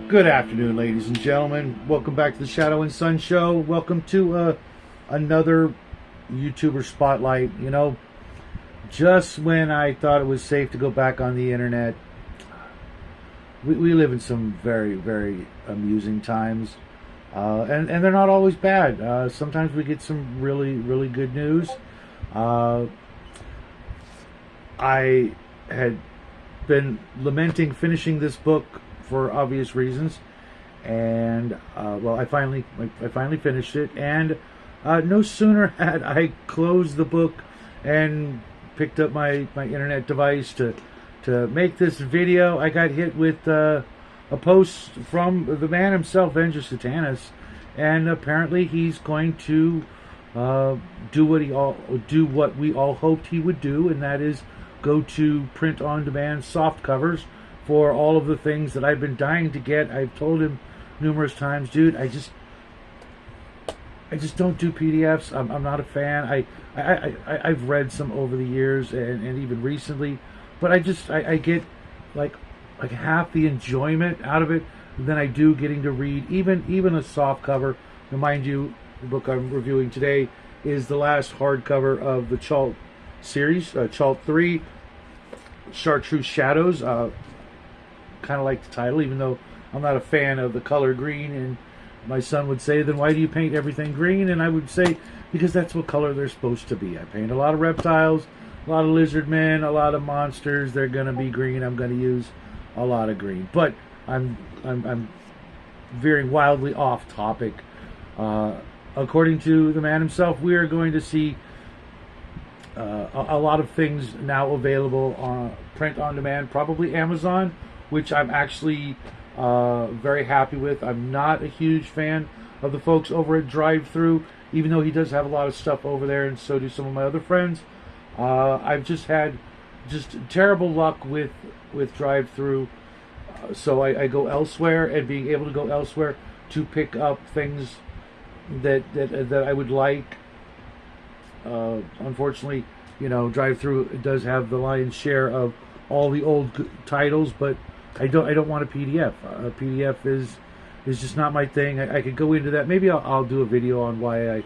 Good afternoon, ladies and gentlemen. Welcome back to the Shadow and Sun Show. Welcome to another YouTuber Spotlight. You know, just when I thought it was safe to go back on the internet, we live in some very, very amusing times. And they're not always bad. Sometimes we get some really, really good news. I had been lamenting finishing this book for obvious reasons, and well, I finally finished it, and no sooner had I closed the book and picked up my internet device to make this video, I got hit with a post from the man himself, Venger, and apparently he's going to do what we all hoped he would do, and that is go to print-on-demand soft covers for all of the things that I've been dying to get. I've told him numerous times, dude, I just don't do PDFs. I'm not a fan. I've read some over the years and even recently, but I get like half the enjoyment out of it than I do getting to read even a soft cover. And mind you, the book I'm reviewing today is the last hardcover of the CHART series, CHART 3, Chartreuse Shadows. Kind of like the title, even though I'm not a fan of the color green. And my son would say, then why do you paint everything green? And I would say, because that's what color they're supposed to be. I paint a lot of reptiles, a lot of lizard men, a lot of monsters. They're going to be green. I'm going to use a lot of green. But I'm veering wildly off topic. According to the man himself, we are going to see a lot of things now available on print on demand, probably Amazon, which I'm actually very happy with. I'm not a huge fan of the folks over at Drive-Thru, even though he does have a lot of stuff over there, and so do some of my other friends. I've just had terrible luck with Drive-Thru, so I go elsewhere, and being able to go elsewhere to pick up things that I would like. Unfortunately, you know, Drive-Thru does have the lion's share of all the old titles, but I don't want a PDF. A PDF is just not my thing. I could go into that. Maybe I'll do a video on why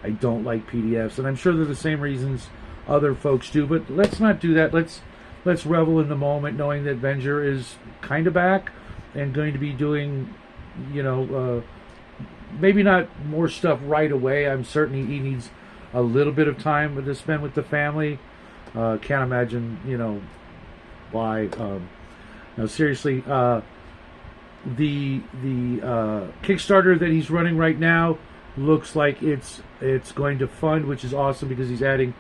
I don't like PDFs, and I'm sure they're the same reasons other folks do. But let's not do that. Let's revel in the moment, knowing that Venger is kind of back and going to be doing, you know, maybe not more stuff right away. I'm certain he needs a little bit of time to spend with the family. Can't imagine, you know, why. No, seriously, the Kickstarter that he's running right now looks like it's going to fund, which is awesome because he's adding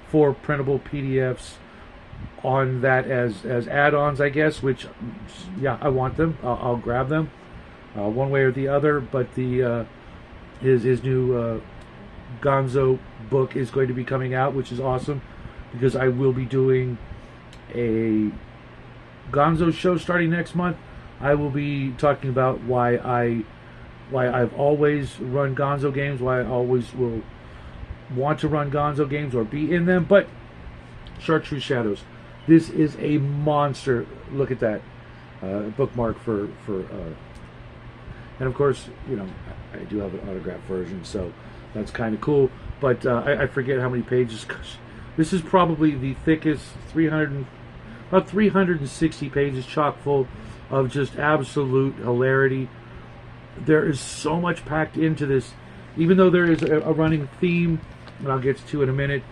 4 printable PDFs on that as add-ons, I guess. Which, yeah, I want them. I'll grab them one way or the other. But the his new Gonzo book is going to be coming out, which is awesome because I will be doing a Gonzo show starting next month. I will be talking about why I've always run Gonzo games, why I always will want to run Gonzo games or be in them. But Chartreuse Shadows, this is a monster. Look at that bookmark for and of course, you know, I do have an autographed version, so that's kind of cool. But I forget how many pages. This is probably the thickest, about 360 pages, chock full of just absolute hilarity. There is so much packed into this, even though there is a running theme, and I'll get to in a minute.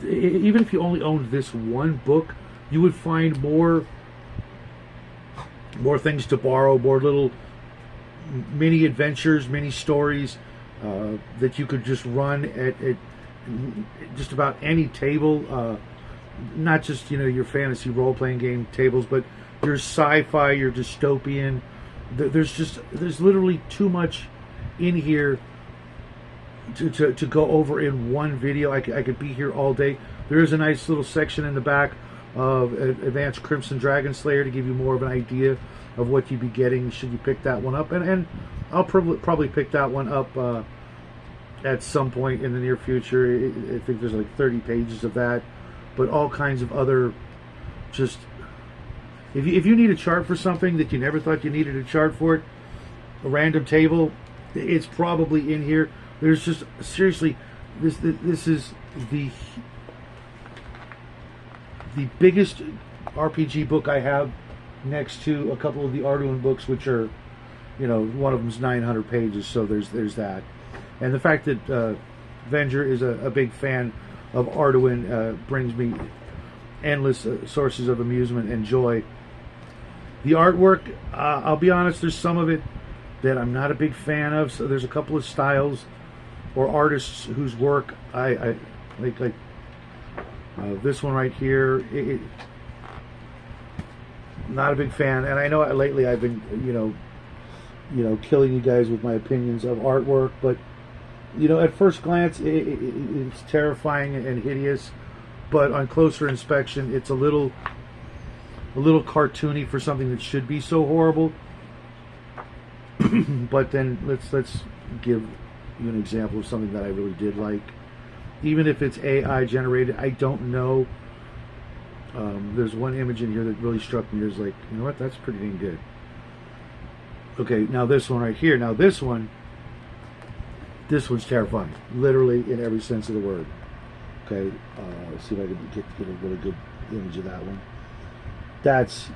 Even if you only owned this one book, you would find more things to borrow, more little mini adventures, mini stories that you could just run at just about any table. Not just, you know, your fantasy role-playing game tables, but your sci-fi, your dystopian. There's literally too much in here to go over in one video. I could be here all day. There is a nice little section in the back of Advanced Crimson Dragon Slayer to give you more of an idea of what you'd be getting should you pick that one up. And I'll probably pick that one up at some point in the near future. I think there's like 30 pages of that. But all kinds of other just if you need a chart for something that you never thought you needed a chart for it, a random table, it's probably in here. There's just seriously, this is the biggest RPG book I have, next to a couple of the Arduin books, which are, you know, one of them's 900 pages. So there's that, and the fact that Venger is a big fan of Arduin brings me endless sources of amusement and joy. The artwork, I'll be honest, there's some of it that I'm not a big fan of. So there's a couple of styles or artists whose work I like this one right here. Not a big fan, and I know lately I've been you know killing you guys with my opinions of artwork, but you know, at first glance it's terrifying and hideous, but on closer inspection it's a little cartoony for something that should be so horrible. But then let's give you an example of something that I really did like, even if it's AI generated. I don't know. There's one image in here that really struck me as like, you know what, that's pretty dang good. Okay, now this one right here. Now this one's terrifying, literally in every sense of the word. Okay, let's see if I can get a really good image of that one. That's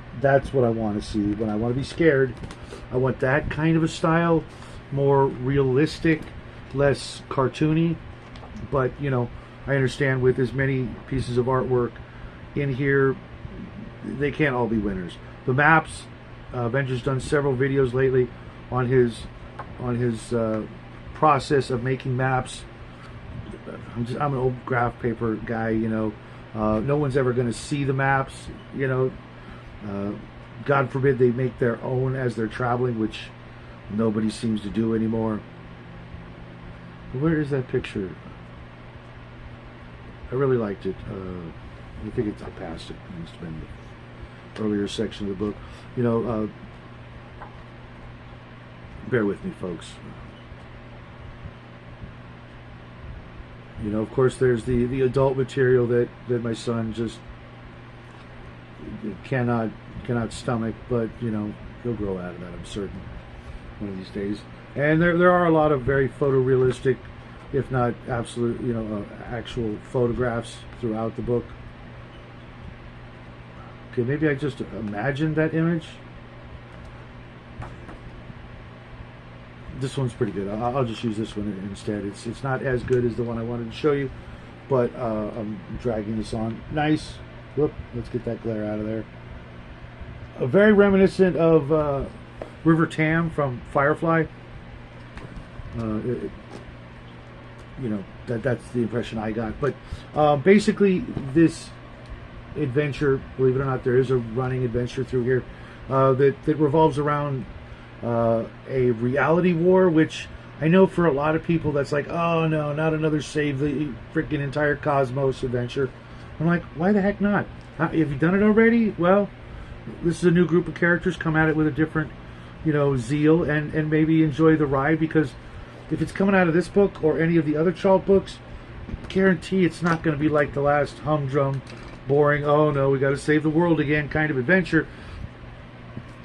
what I want to see when I want to be scared. I want that kind of a style, more realistic, less cartoony. But you know, I understand with as many pieces of artwork in here, they can't all be winners. The maps, Venger's done several videos lately on his process of making maps. I'm an old graph paper guy, you know. No one's ever going to see the maps, you know. God forbid they make their own as they're traveling, which nobody seems to do anymore. Where is that picture? I really liked it. I think I passed it. It must have been the earlier section of the book. You know, bear with me, folks. You know, of course, there's the adult material that my son just cannot stomach, but you know, he'll grow out of that, I'm certain, one of these days. And there are a lot of very photorealistic, if not absolute, you know, actual photographs throughout the book. Okay, maybe I just imagined that image. This one's pretty good. I'll just use this one instead. It's not as good as the one I wanted to show you, but I'm dragging this on. Nice. Whoop, let's get that glare out of there. Very reminiscent of River Tam from Firefly. You know, that's the impression I got. But basically, this adventure, believe it or not, there is a running adventure through here that revolves around a reality war, which I know for a lot of people that's like, oh no, not another save the freaking entire cosmos adventure. I'm like, why the heck not? Have you done it already? Well, this is a new group of characters. Come at it with a different, you know, zeal, and maybe enjoy the ride, because if it's coming out of this book or any of the other Chalt books, guarantee it's not going to be like the last humdrum, boring, oh no, we got to save the world again kind of adventure.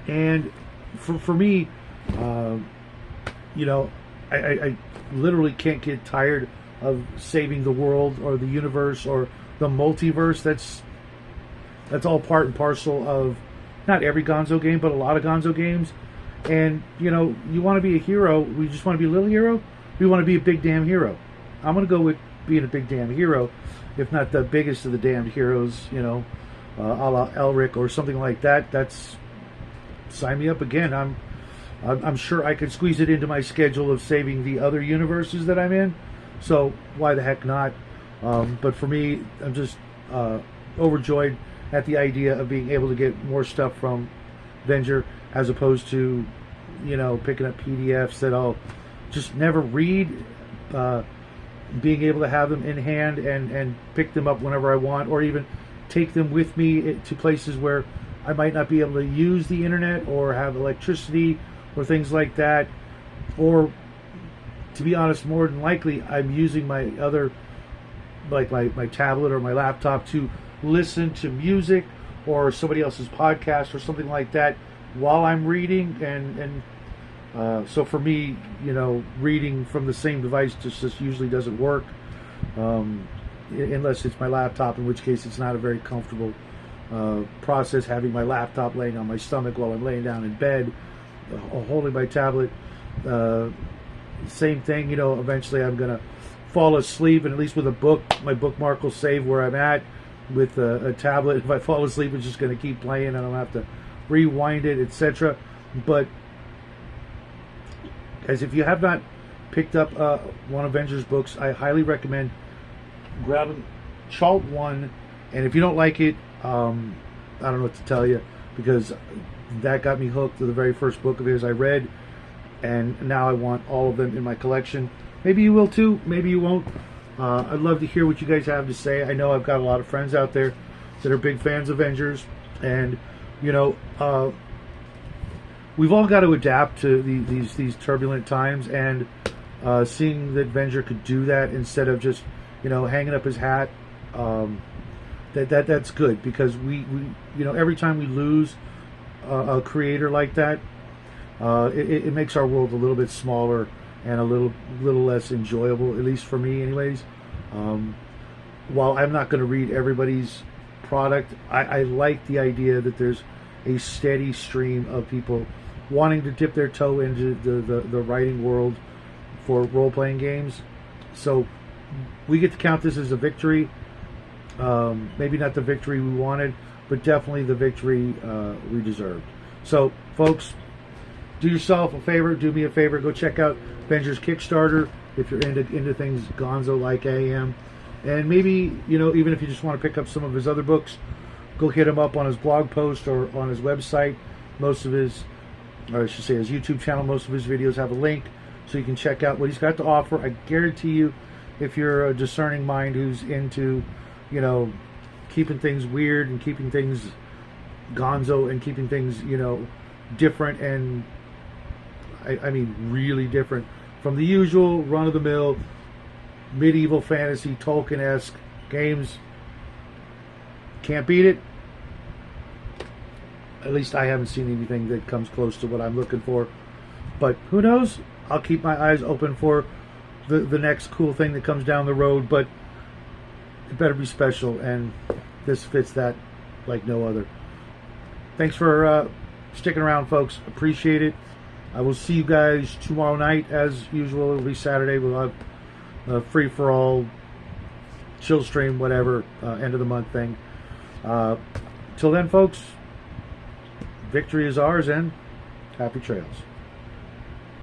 And for me, you know, I literally can't get tired of saving the world or the universe or the multiverse. That's all part and parcel of not every Gonzo game, but a lot of Gonzo games. And you know, you want to be a hero. We just want to be a little hero. We want to be a big damn hero. I'm going to go with being a big damn hero, if not the biggest of the damned heroes. You know, a la Elric or something like that. That's, sign me up again. I'm sure I could squeeze it into my schedule of saving the other universes that I'm in. So why the heck not? But for me, I'm just overjoyed at the idea of being able to get more stuff from Venger, as opposed to, you know, picking up PDFs that I'll just never read. Being able to have them in hand and pick them up whenever I want, or even take them with me to places where I might not be able to use the internet or have electricity or things like that. Or, to be honest, more than likely I'm using my other, like my tablet or my laptop, to listen to music or somebody else's podcast or something like that while I'm reading, and so for me, reading from the same device just usually doesn't work, unless it's my laptop, in which case it's not a very comfortable process having my laptop laying on my stomach while I'm laying down in bed, holding my tablet. Same thing, eventually I'm going to fall asleep, and at least with a book, my bookmark will save where I'm at. With a tablet, if I fall asleep, it's just going to keep playing. I don't have to rewind it, etc. But guys, if you have not picked up one of Venger's books, I highly recommend grabbing Chart 1. And if you don't like it, I don't know what to tell you, because that got me hooked to the very first book of his I read, and now I want all of them in my collection. Maybe you will too, maybe you won't. I'd love to hear what you guys have to say. I know I've got a lot of friends out there that are big fans of Vengers, and we've all got to adapt to these turbulent times, and seeing that Venger could do that instead of just hanging up his hat, that's good, because we every time we lose a creator like that, it makes our world a little bit smaller and a little less enjoyable, at least for me anyways. While I'm not going to read everybody's product, I like the idea that there's a steady stream of people wanting to dip their toe into the writing world for role-playing games. So we get to count this as a victory. Maybe not the victory we wanted, but definitely the victory we deserved. So folks, do yourself a favor, do me a favor, go check out Venger's Kickstarter if you're into things gonzo like I am. And maybe, even if you just want to pick up some of his other books, go hit him up on his blog post or on his website. Most of his, or I should say his YouTube channel, most of his videos have a link so you can check out what he's got to offer. I guarantee you, if you're a discerning mind who's into, keeping things weird and keeping things gonzo and keeping things, different, and I mean really different from the usual run-of-the-mill medieval fantasy Tolkien-esque games, can't beat it. At least I haven't seen anything that comes close to what I'm looking for. But who knows? I'll keep my eyes open for the next cool thing that comes down the road, but it better be special, and this fits that like no other. Thanks for sticking around, folks. Appreciate it. I will see you guys tomorrow night as usual. It'll be Saturday. We'll have a free-for-all, chill stream, whatever, end of the month thing. Till then, folks, victory is ours, and happy trails.